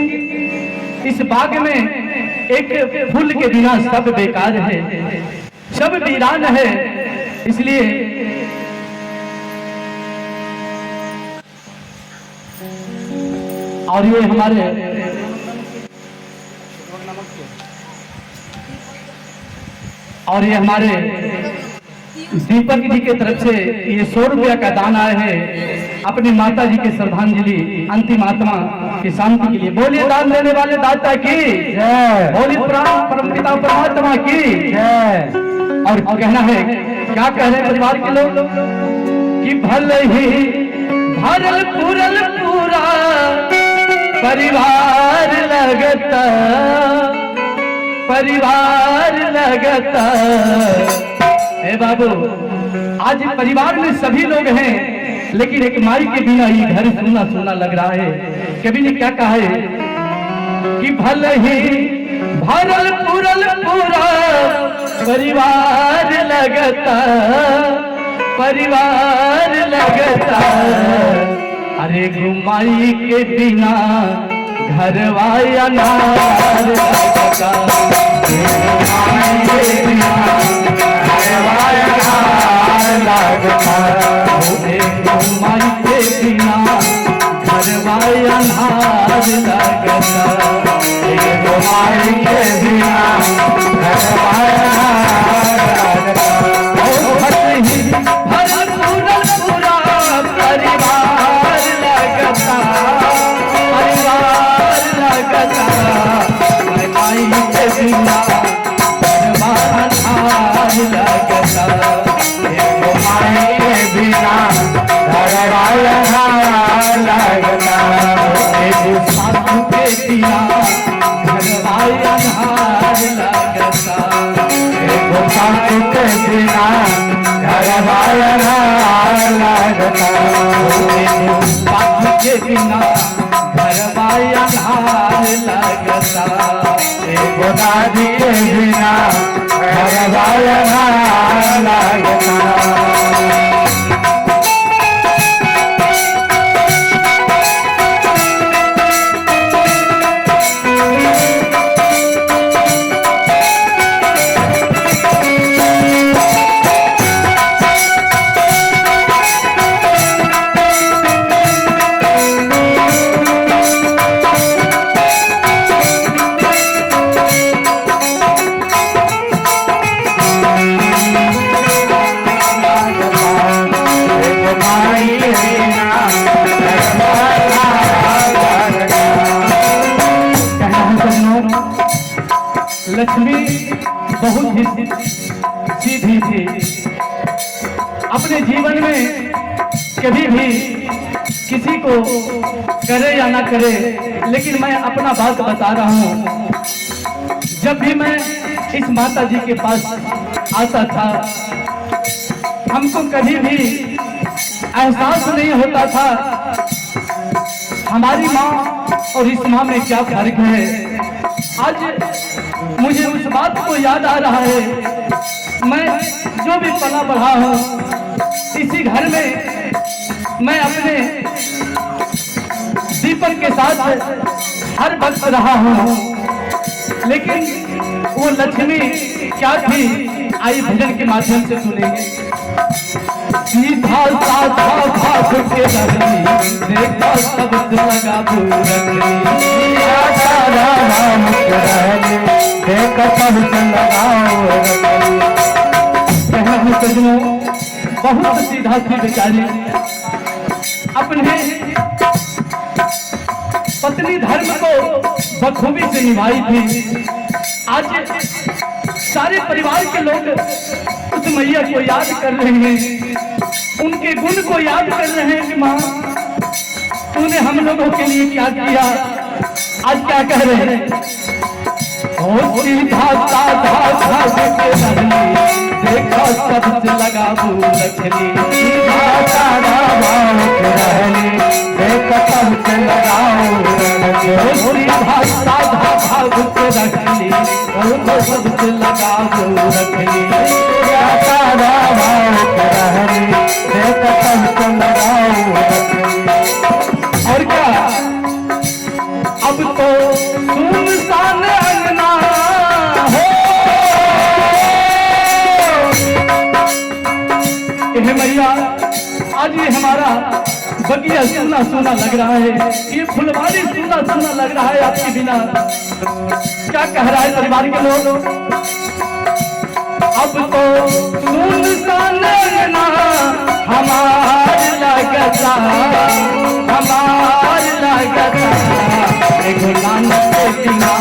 इस बाग में एक फूल के बिना सब बेकार है, सब वीरान है। इसलिए और ये हमारे और ये हमारे दीपक जी के तरफ से ये 100 रुपया का दान आया है अपनी माता जी के श्रद्धांजलि अंतिम आत्मा की शांति के लिए। बोलिए दान देने वाले दाता की जय, बोलिए परमपिता परमात्मा की जय। और कहना है, क्या कह रहे हैं परिवार के लोग कि भले ही भरल पूरल पूरा परिवार लगता, परिवार लगता। हे बाबू, आज परिवार में सभी लोग हैं, लेकिन एक माई के बिना ये घर सुना सुना लग रहा है। कवि ने क्या कहा है कि भले ही भरल पूरल पूरा परिवार लगता, परिवार लगता। अरे गुमाई के बिना घरवा अनार लगता, गुमाई के बिना घरवा अनार लगता, गुमाई के बिना घरवा अनार लगता, गुमाई के बिना घरवा अनार लगता। भरल पूरल पूरा परिवार लगता, परिवार लगता। माई के बिना घरवा अनार लगता, माई के बिना घरवा अनार लगता, साधु के बिना घरवा अनार लगता, साधु के बिना घरवा अनार लगता, साधु के बिना घरवा अनार लगता, दादी के बिना घरवा अनार लगता। लक्ष्मी बहुत ही सीधी थी, अपने जीवन में कभी भी किसी को करे या ना करे, लेकिन मैं अपना बात बता रहा हूँ। जब भी मैं इस माता जी के पास आता था, हमको कभी भी एहसास नहीं होता था हमारी माँ और इस माँ में क्या फर्क है। आज मुझे उस बात को याद आ रहा है, मैं जो भी पला बढ़ा हूँ इसी घर में मैं अपने दीपक के साथ हर वक्त रहा हूँ, लेकिन वो लक्ष्मी क्या थी, आई भजन के माध्यम से सुनेंगे। सीधा साधा भाग के रखनी, देखा सब लगा भूरखनी, साधा नाम के रहने, देखा सब लगाओ रखनी। कहना सजनों, बहुत सीधा थी बेचारी, अपने पत्नी धर्म को बखूबी से निभाई थी। आज सारे परिवार के लोग उस मैया को याद कर रहे हैं, उनके गुण को याद कर रहे हैं कि माँ तूने हम लोगों के लिए क्या किया। आज क्या कह रहे हैं, सीधा साधा भाग के रखनी, देखा सबसे लगा भूरखनी, सीधा साधा भाग के रहनी, देखा सबसे लगाओ रखनी, सीधा साधा भाग के रखनी, और सबसे लगा भूरखनी, सीधा साधा भाग के रहनी, देखा सबसे लगाओ रखनी। और क्या, अब तो सुनसान अंगना हो, हे मैया आज ये हमारा बगिया सुना सुना लग रहा है, ये फुलवारी सुना सुना लग रहा है आपके बिना। क्या कह रहा है परिवार के लोग, अब तो सुनसान ना हमार लगता, हमार लगता, एगो नानक के बिना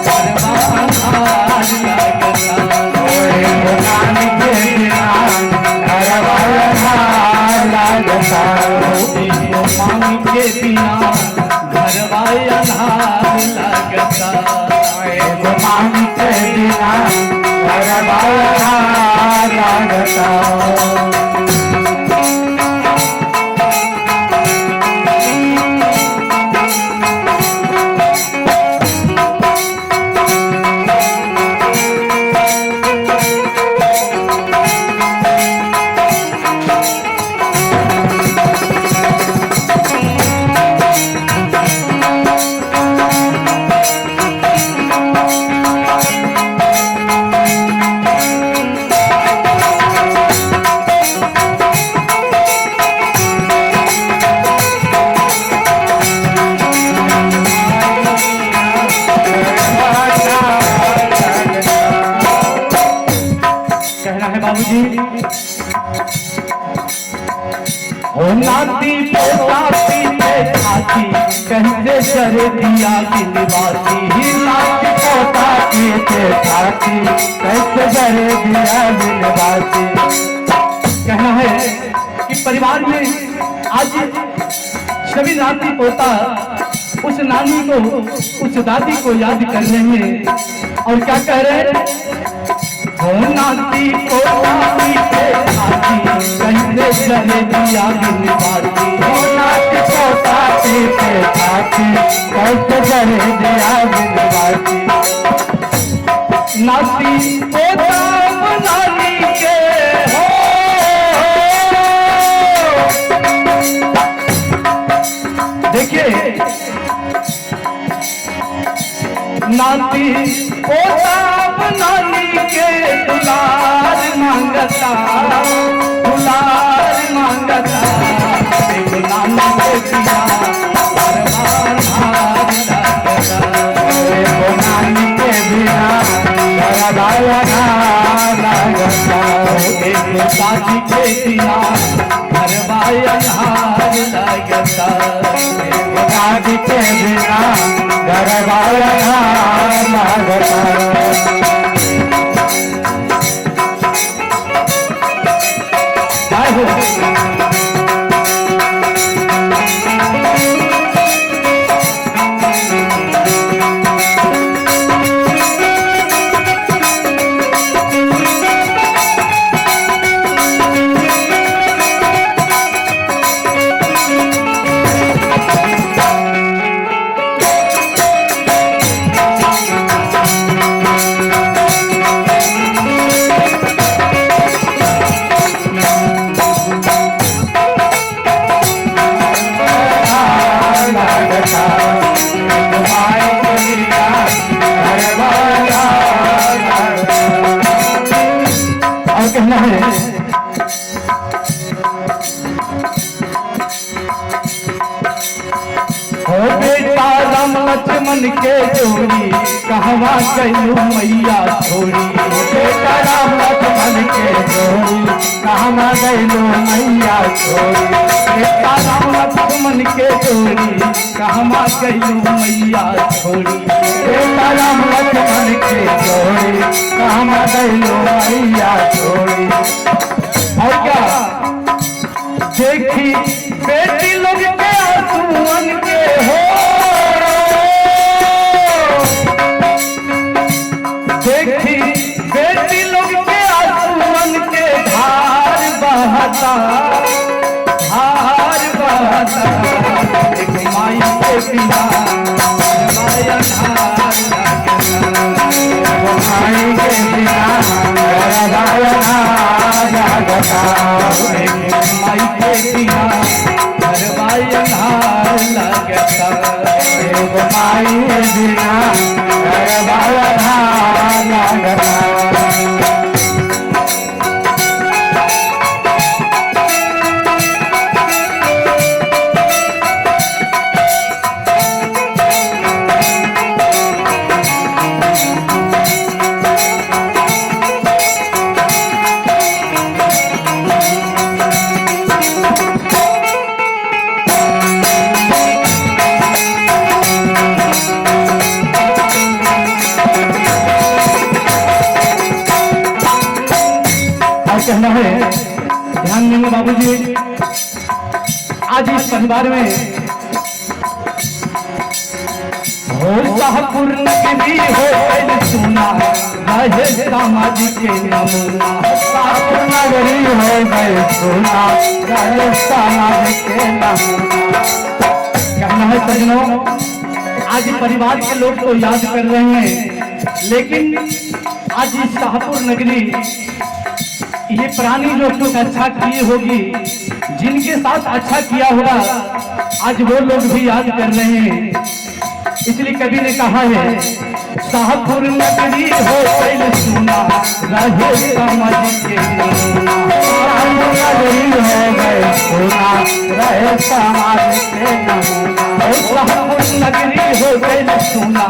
घरवा अन्हार लगता, एगो नानक के बिना घरवा अन्हार लगता, एगो मांग के बिना घरवा अन्हार लगता, एगो मांग के बिना घरवा अन्हार लगता। बाबूजी ओ नाती पोता पीछे छाती कहते करे दिया दिलवासी, नाती पोता पीछे छाती कैसे करे दिया दिलवासी। कहना है कि परिवार में आज सभी नाती पोता उस नानी को, उस दादी को याद कर रहे हैं और क्या कह रहे हैं, हो नाती पोता पीछे छाती कहते करे दिया दिलवासी, हो नाती पोता पीछे छाती कैसे करे दिया दिलवासी। नाती पोता नानी के हो, देखिए नाती पोता नानी के दुलार मांगता, दुलार मांगता, एक नानी के बिना घरवा अन्हार लगता, एगो नानी के बिना घरवा अन्हार लगता, एक दादी के बिना घरवा अन्हार लगता, एगो दादी के बिना घरवा अन्हार लगता। जय हो। कहना है हो बेटा राम लक्ष्मण के जोड़ी कहवा गयू मैया छोड़ी, बेटा राम लक्ष्मण के जोड़ी कहवा गयू मैया छोड़ी, बेटा राम लक्ष्मण के जोड़ी कहवा गयू मैया छोड़ी, बेटा राम लक्ष्मण के जोड़ी कहवा गयू मैया छोड़ी। और क्या देखी बेटी लोग के आंसुअन के हो, देखी बेटी लोग के आंसुअन के धार बहता, धार बहता, एक माई के बिना घरवा अन्हार लगता, माई के बिना घरवा अन्हार लगता, माई के बिना दरबार में हो शाहपुर नगरी हो गई सुना रहे समाज के नमूना। शाहपुर नगरी हो गई सुना रहे समाज के नमूना। कहना है सजनों, आज परिवार के लोग तो याद कर रहे हैं, लेकिन आज इस शाहपुर नगरी ये प्राणी जो कुछ अच्छा किए होगी, जिनके साथ अच्छा किया होगा, आज वो लोग भी याद कर रहे हैं। इसलिए कवि ने कहा है शाहपुर नगरी हो गई सुना रहे समाज के नमूना। शाहपुर नगरी हो गई सुना रहे समाज के नमूना। शाहपुर नगरी हो गई सुना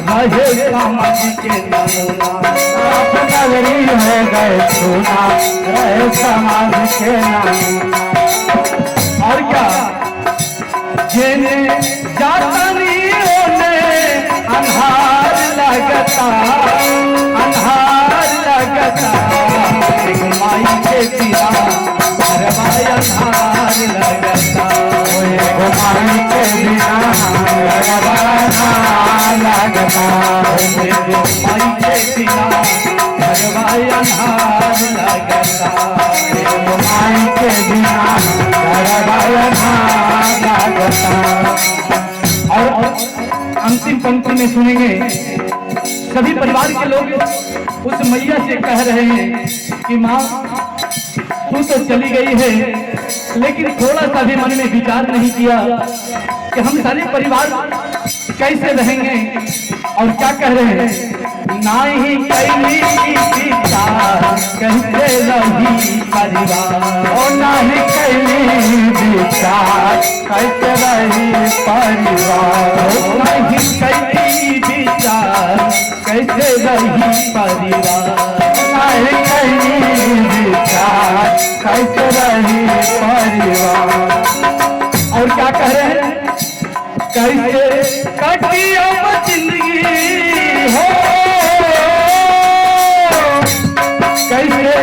रहे समाज के नमूना। शाहपुर नगरी हो गई सुना रहे समाज के नमूना। और क्या जेने जाता नहीं होने अंधार लगता, अंधार लगता। एक माई के पिया घरवाई अंधार लगता। एक माई के बिना घरवाना लगता। माई के पिया घरवाई अंधार लगता। एक माई के बिना घरवाना लगता। और अंतिम पंक्ति में सुनेंगे, सभी परिवार के लोग उस मैया से कह रहे हैं कि माँ तू तो चली गई है, लेकिन थोड़ा सा भी मन में विचार नहीं किया कि हम सारे परिवार कैसे रहेंगे। और क्या कह रहे हैं, ना ही कैली विचार कैसे रही परिवार। ओ नहीं कैली विचार कैसे रही परिवार। नहीं कैली विचार कैसे रही परिवार। नहीं कैली विचार कैसे रही परिवार। और क्या कह रहे हैं, कैसे कटी अब जिंदगी हो, कैसे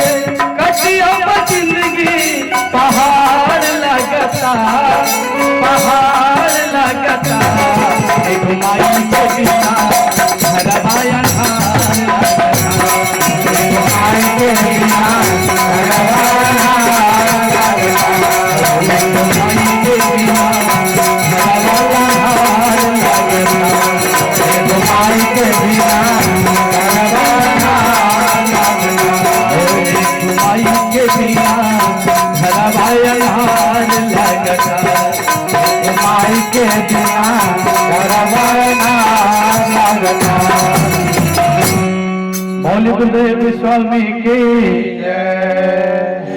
कटी अब जिंदगी। पहाड़ लगता, पहाड़ लगता। एक माई के बिना घरवाई अंधार लगता। एक माई के बिना घरवाना लगता। एक माई के बिना घरवाई अंधार लगता। एक माई के बिना घरवाना लगता। एक माई के बिना घरवाई अंधार लगता। माई के बिना घरवाना लगता। मौलिक गुरुदेव स्वामी की जय।